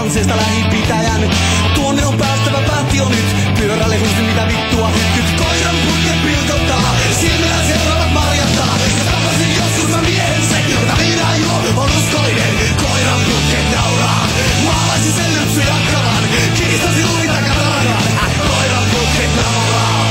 tansseista lähipitäjän. Tuonne on päästävä, päätti jo nyt. Pyörälle husti mitä vittua hytkyt. Koiran putket pilkottaa, silmillä seuraavat marjattaa. Ja tapasin joskus mä miehen sen, jota minä juo, on uskollinen. Koiran putket nauraa, maalaisin sen lypsyjakkaran. Kiistasi luita katarakan, koiran putket nauraa.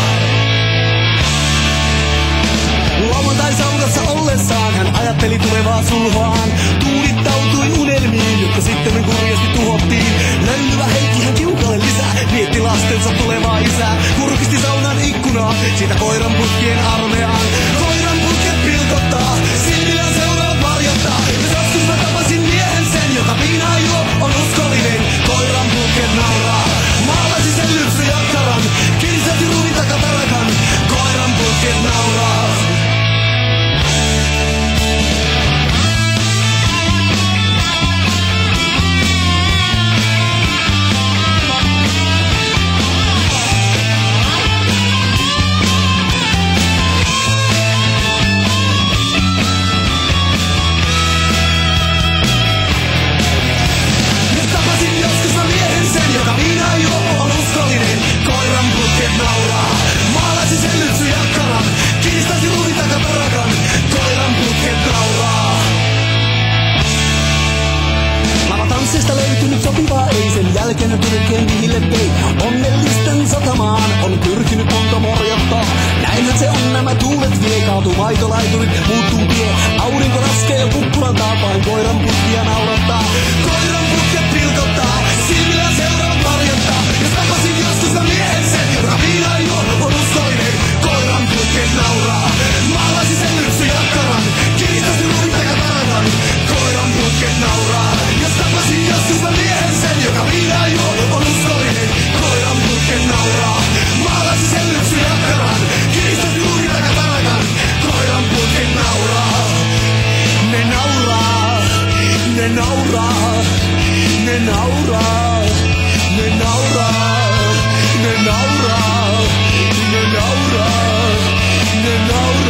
Lauantai saunassa ollessaan hän ajatteli tulevaa sulhoaan. Tuudittautui unelmiin, jotka sitten kurjasti tuhottiin. Löylyvä Heikki hän kiukalle lisää, mietti lastensa tulevaa isää. Kurkisti saunan ikkunaa, siitä koiran putkien armeaan. Koiran putket pilkottaa, silmillä seuraavat marjattaa. Ja joskus mä tapasin miehen sen, joka viinaa juo, on uskollinen. Koiran putket nauraa, maalasi sen lypsyjakkaran. Kirisati ruuvin takatarakan, koiran putket nauraa. Tansseista löytynyt sopivaa ei, sen jälkeen pyrkien vihille vei. Onnellisten satamaan on pyrkinyt monta morjotta. Näinhän se on, nämä tuulet vie, kaatuu maitolaiturit, muuttuu tie. Aurinko laskee jo kukkulan taapain, koiran putkia naurattaa. Koiran putket pilkottaa, silmillä seuraavat marjattaa. Ja tapasin joskus mä miehen sen, joka viinaa juo, on uskollinen. Koiran putket nauraa, maalasi sen lypsyjakkaran. Kiristasi luita katarakan, koiran putket nauraa. Tapasin joskus mä miehen sen, joka viinaa juo, on uskollinen. Koiran putket nauraa, maalasi sen lypsyjakkaran. Kiristasi luita katarakan, koiran putket nauraa. Ne nauraa, ne nauraa, ne nauraa, ne nauraa, ne nauraa, ne nauraa, ne nauraa.